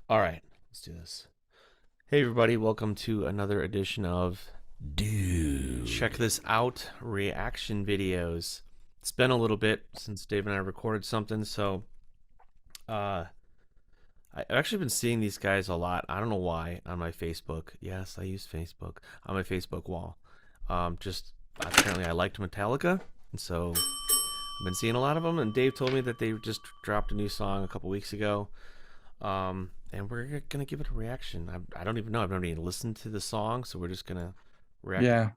All right, let's do this. Hey, everybody, welcome to another edition of Dude. Check This Out reaction videos. It's been a little bit since Dave and I recorded something, so uh, I've actually been seeing these guys a lot. I don't know why on my Facebook. Yes, I use Facebook on my Facebook wall. Just apparently I liked Metallica, and so I've been seeing a lot of them. And Dave told me that they just dropped a new song a couple weeks ago. And we're gonna give it a reaction. I don't even know. I've never even listened to the song, so we're just gonna react. Yeah,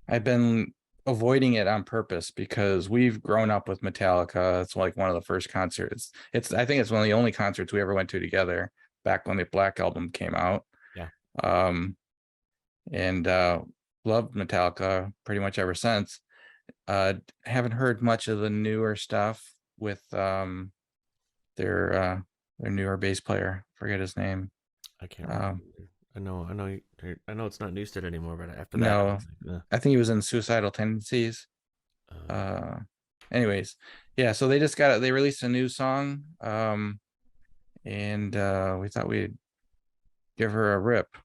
I've been avoiding it on purpose because we've grown up with Metallica. It's like one of the first concerts. I think it's one of the only concerts we ever went to together back when the Black album came out. Yeah. Um, and loved Metallica pretty much ever since. Haven't heard much of the newer stuff with their newer bass player. Forget his name. I can't remember. Um, I know it's not Newstead anymore. But after that, I no, was like, I think he was in Suicidal Tendencies. uh, uh Anyways, yeah, so they released a new song, and we thought we'd give her a rip.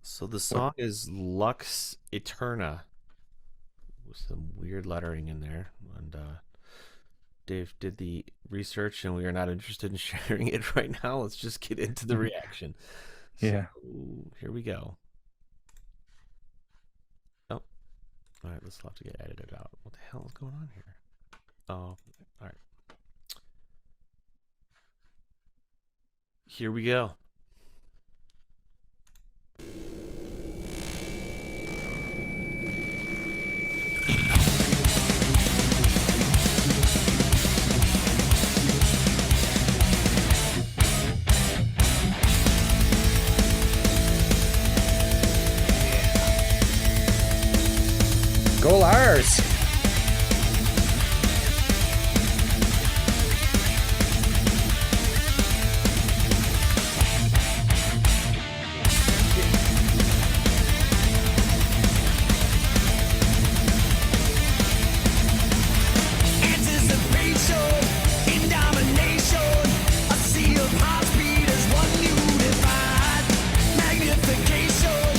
so the What? song is Lux Æterna with some weird lettering in there, and Dave did the research, and we are not interested in sharing it right now. Let's just get into the reaction. So Yeah, here we go. Oh, all right. This will have to get edited out. What the hell is going on here? Oh, all right. Here we go. go Lars. Anticipation, in domination, a sea of heartbeaters, one unified magnification,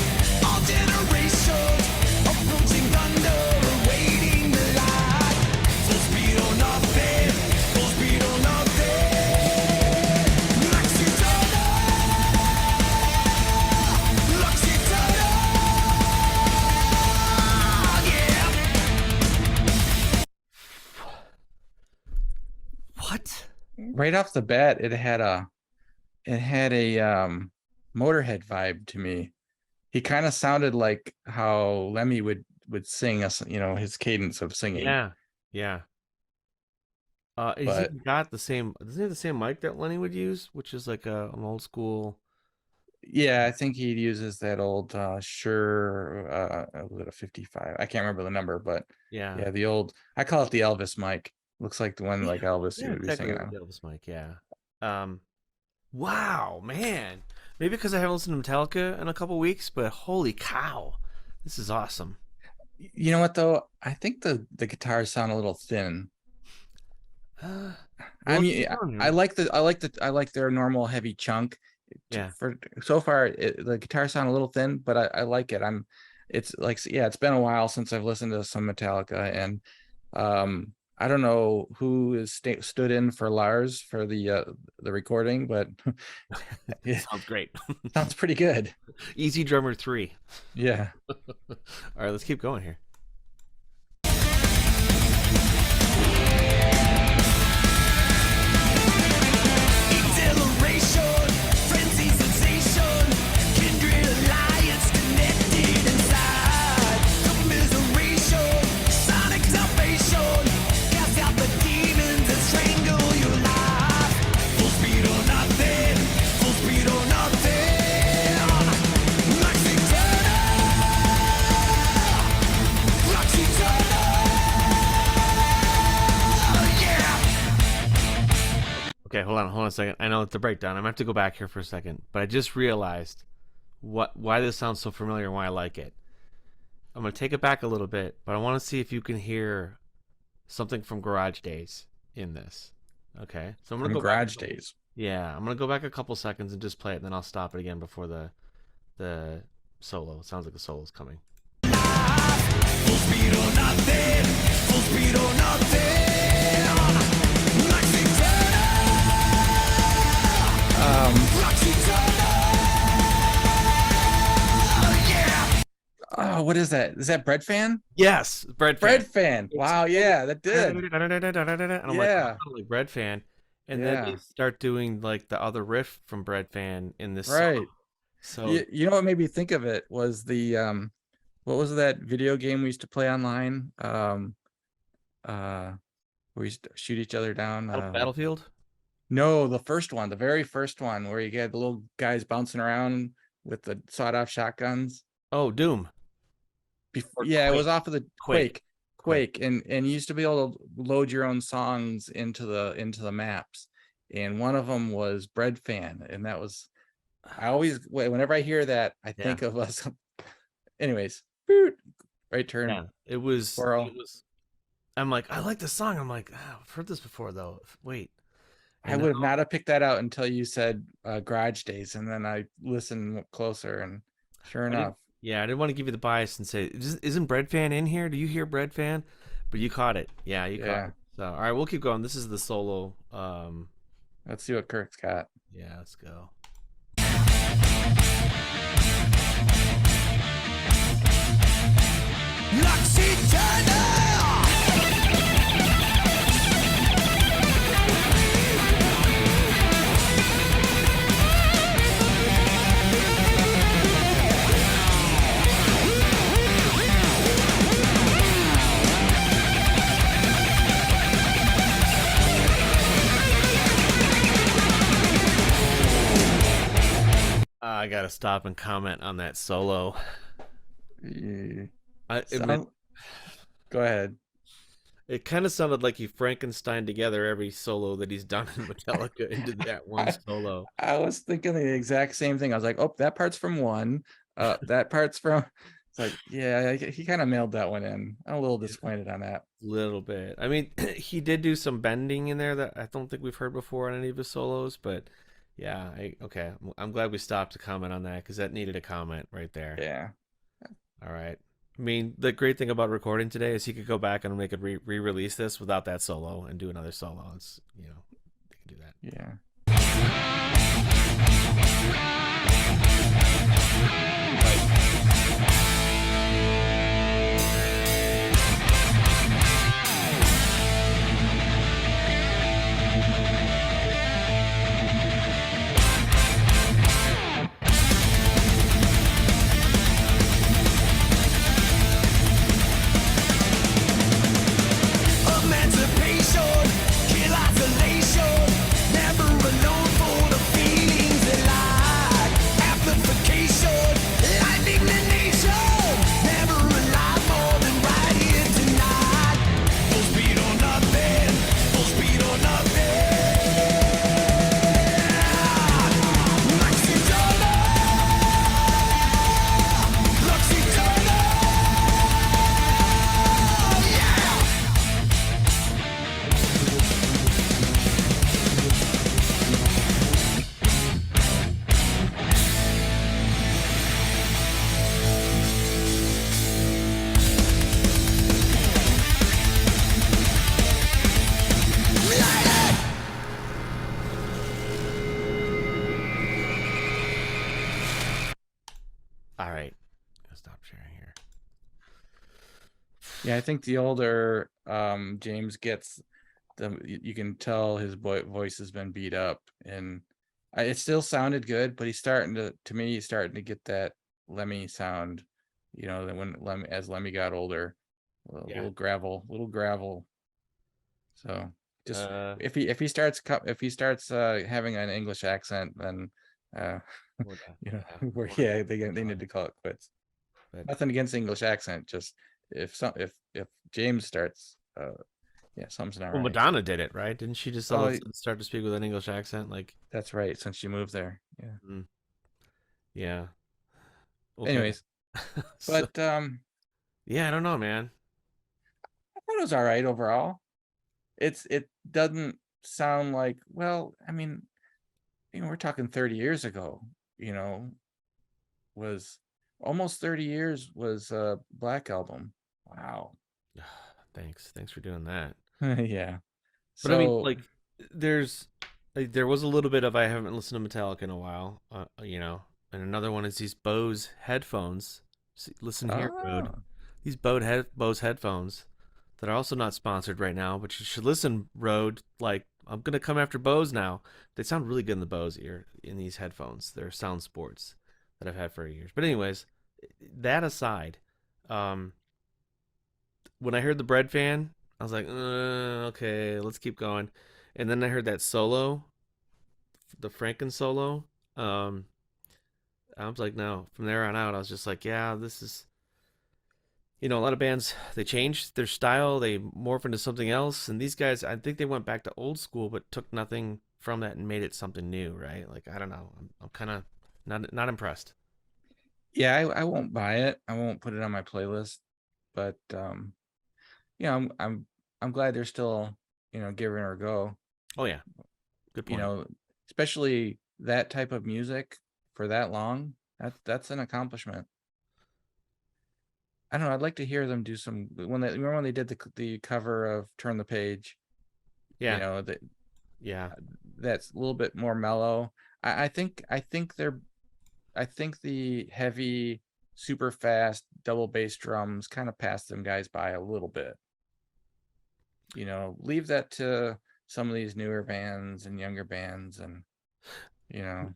all generations, approaching thunder, awaiting the light. Full speed or nothing, full speed or nothing. Lux Æterna, Lux Æterna, yeah. What? Right off the bat, it had a Motorhead vibe to me. He kind of sounded like how Lemmy would sing us, his cadence of singing. Yeah, yeah. He's But even got the same. Doesn't he have the same mic that Lenny would use, which is like an old school. yeah, I think he uses that old Shure, was it a 55? I can't remember the number, but Yeah, yeah, the old, I call it the Elvis mic. Looks like the one yeah, like Elvis he yeah. would be Exactly singing like on. the Elvis mic. Yeah. Um. Wow, man. Maybe because I haven't listened to Metallica in a couple weeks, but holy cow, this is awesome. You know what though? I think the guitars sound a little thin. Uh, well, I let's keep mean, going I here. like I like their normal heavy chunk. Yeah. For so far, the guitars sound a little thin, but I like it. It's like, yeah, it's been a while since I've listened to some Metallica, and I don't know who is stood in for Lars for the recording, but it Sounds great. sounds pretty good. Easy Drummer 3. Yeah. All right, let's keep going here. Exhilaration, frenzy, sensation, kindred alliance connected inside. Commiseration, sonic salvation, cast out the demons and strangle your life. Full speed or nothing, full speed or nothing. Lux Æterna, Lux Æterna, yeah. Okay, hold on a second. I know it's a breakdown. I'm gonna have to go back here for a second, but I just realized why this sounds so familiar and why I like it. I'm gonna take it back a little bit, but I want to see if you can hear something from Garage Days in this. Okay, so I'm gonna From go back. Garage Days. Yeah, I'm gonna go back a couple seconds and just play it, then I'll stop it again before the solo. It sounds like the solo's coming. Full speed or nothing. Full speed or nothing. Lux Æterna. Lux Æterna. Yeah. Oh, what is that? Is that Bread Fan? Yes, Bread Fan. Bread Fan. Wow, yeah, that did. And I'm like, oh, Yeah, totally Bread Fan. And then they yeah, start doing like the other riff from Bread Fan in this song. right. So You know what made me think of it was the what was that video game we used to play online? Where we used to shoot each other down. Battlefield. No, the first one, the very first one, where you had the little guys bouncing around with the sawed-off shotguns. Oh, Doom. Or Yeah, it was Quake. off of the Quake. Quake, and you used to be able to load your own songs into the maps, and one of them was Bread Fan, and that was I always whenever I hear that, I Yeah. think of us. Anyways, boot, right turn. Yeah. It was. Squirrel. It was. I'm like, I like the song. I'm like, I've heard this before though. Wait. I And would then have not have picked that out until you said Garage Days, and then I listened closer, and sure I didn't, enough, yeah, I didn't want to give you the bias and say, isn't Bread Fan in here? Do you hear Bread Fan? But you caught it. Yeah, you caught yeah. it. So, all right, we'll keep going. This is the solo. Let's see what Kirk's got. Yeah, let's go. Lux Æterna. I gotta stop and comment on that solo. Yeah. I, Sound- Go ahead. it kind of sounded like he Frankenstein together every solo that he's done in Metallica into that one solo. I was thinking the exact same thing. I was like, oh, that part's from one. That part's from. It's like, yeah, he kind of mailed that one in. I'm a little disappointed on that. Little bit. I mean, he did do some bending in there that I don't think we've heard before on any of his solos, but yeah, okay. I'm glad we stopped to comment on that because that needed a comment right there. Yeah. All right. I mean, the great thing about recording today is he could go back and make a re-release this without that solo and do another solo. It's, you know, they can do that. Yeah. Emancipation, kill isolation, never alone for the feelings that lie. Amplification, lightning the nation, never alive more than right here tonight. Full speed or nothing, full speed or nothing. Lux Æterna, Lux Æterna, yeah. All right. I'll stop sharing here. Yeah, I think the older James gets, you can tell his voice has been beat up, and it still sounded good, but he's starting to me, he's starting to get that Lemmy sound, you know, that when Lemmy got older, a Yeah. little gravel. So just Uh, if he starts having an English accent, then we're done. you know, Yeah, where we're they need to call it quits. But Nothing against English accent, just if James starts, yeah, something's not well, right. Madonna did it, right? Didn't she just all Oh, of a sudden start to speak with an English accent? Like, that's right, since she moved there. Yeah. yeah. Okay. Anyways, So, but yeah, I don't know, man. I thought it was all right overall. It doesn't sound like, well, I mean, we're talking 30 years ago, you know, was almost 30 years was a Black Album. Wow. Thanks for doing that. Yeah. But I mean, So, like, there's there was a little bit of I haven't listened to Metallica in a while, and another one is these Bose headphones. See, listen here, Rode. oh, These Bose headphones that are also not sponsored right now, but you should listen, Rode. Like, I'm gonna come after Bose now. They sound really good in the Bose ear in these headphones. They're Sound Sports that I've had for years. But anyways, that aside, um, when I heard the Bread Fan, I was like, okay, let's keep going. And then I heard that solo, the Franken solo. Um, I was like, no. From there on out, I was just like, yeah, this is. A lot of bands they change their style, they morph into something else, and these guys, I think they went back to old school, but took nothing from that and made it something new, right? Like I don't know, I'm kind of not impressed. yeah, I won't buy it. I won't put it on my playlist, but yeah, I'm glad they're still, giving her a go. Oh yeah, good You point. know, especially that type of music for that long. That's an accomplishment. I don't know. I'd like to hear them do some when they remember when they did the cover of Turn the Page. Yeah, That yeah. that's a little bit more mellow. I think the heavy, super fast double bass drums kind of passed them guys by a little bit. Leave that to some of these newer bands and younger bands, and you know,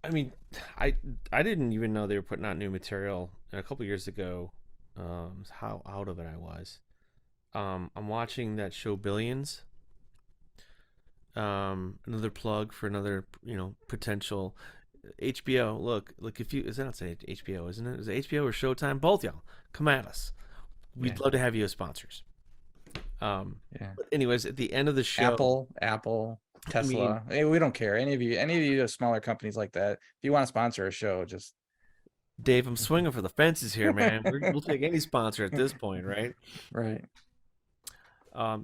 I mean, I I didn't even know they were putting out new material. And a couple years ago, how out of it I was. I'm watching that show Billions. Another plug for another, potential HBO. Look, if you is that not say HBO, isn't it? Is it HBO or Showtime? Both y'all, come at us. yeah, We'd love to have you as sponsors. yeah. But anyways, at the end of the show, Apple, I mean, Tesla. Hey, we don't care. Any of you smaller companies like that. If you want to sponsor a show, just Dave, I'm swinging for the fences here, man. We'll take any sponsor at this point, right? right.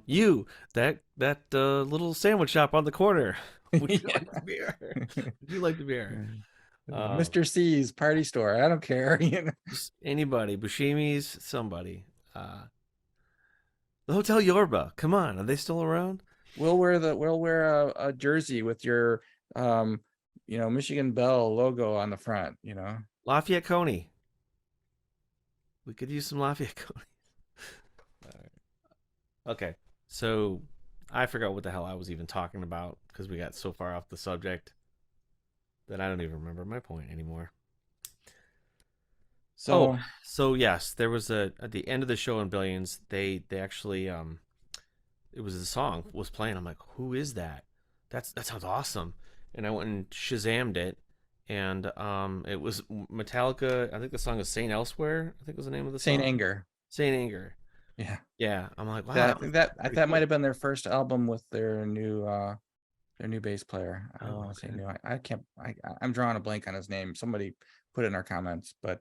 You that little sandwich shop on the corner. Would you Yeah. like the beer? Would you like the beer? Um, Mr. C's party store. I don't care. just anybody, Buscemi's, somebody. The Hotel Yorba. Come on, are they still around? We'll wear a jersey with your Michigan Bell logo on the front. Lafayette Coney. We could use some Lafayette Coney. Okay, so I forgot what the hell I was even talking about because we got so far off the subject that I don't even remember my point anymore. Oh, So so yes, there was a at the end of the show in Billions, they actually it was a song was playing. I'm like, who is that? That sounds awesome. And I went and Shazammed it, and it was Metallica. I think the song is Saint Elsewhere. I think was the name of the Saint song. Anger. Saint Anger. Yeah. Yeah, I'm like, wow, That that was pretty that might cool. have been their first album with their new bass player. I Oh, want to say okay. new. I can't. I'm drawing a blank on his name. Somebody put it in our comments, but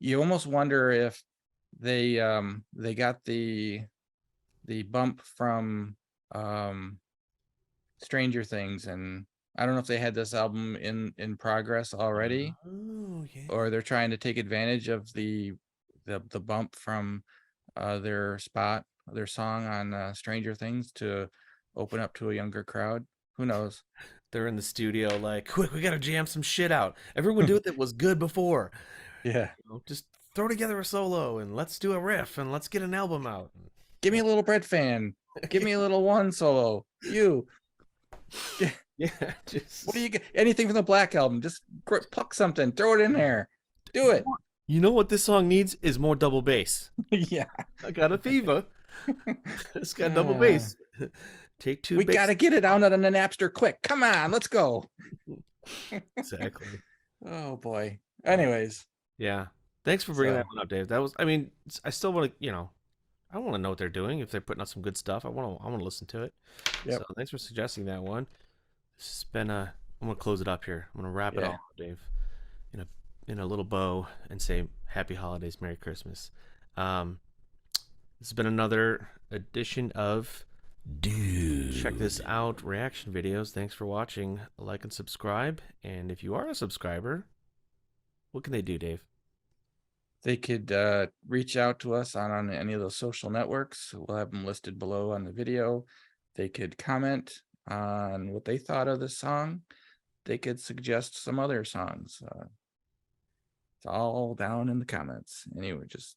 you almost wonder if they got the bump from um Stranger Things, and I don't know if they had this album in progress already, Oh, yeah. or they're trying to take advantage of the bump from their song on Stranger Things to open up to a younger crowd. Who knows? They're in the studio like, quick, we gotta jam some shit out. Everyone do it that was good before. Yeah. Just throw together a solo and let's do a riff and let's get an album out. Give me a little Bread Fan. Give me a little one solo. You. Yeah, What do just you get? Anything from the Black Album? Just pluck something. Throw it in there. Do it. you know what this song needs is more double bass. Yeah. I got a fever. It's got double Uh, bass. Take two we got bass. to get it out on a Napster quick. Come on, let's go. Exactly. Oh boy. Uh, Anyways, yeah. Thanks for bringing that so one up, Dave. That was, I mean, I still want to, I want to know what they're doing. If they're putting out some good stuff, I want to listen to it. So yep. thanks for suggesting that one. This has been I'm gonna close it up here. I'm gonna wrap it all Yeah. up, Dave, in a little bow and say Happy Holidays, Merry Christmas. Um, this has been another edition of Dude. Check this out. Reaction videos. Thanks for watching. Like and subscribe. And if you are a subscriber, what can they do, Dave? They could reach out to us on any of those social networks. We'll have them listed below on the video. They could comment on what they thought of the song. They could suggest some other songs. It's all down in the comments. Anyway, just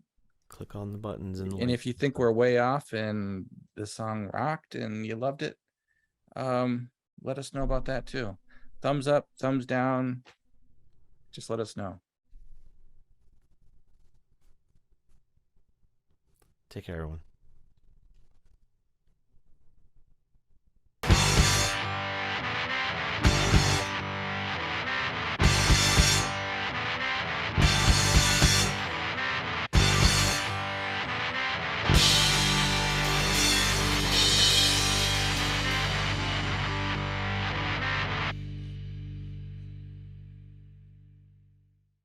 Click on the buttons and if you think we're way off and the song rocked and you loved it, let us know about that too. Thumbs up, thumbs down. Just let us know. Take care, everyone.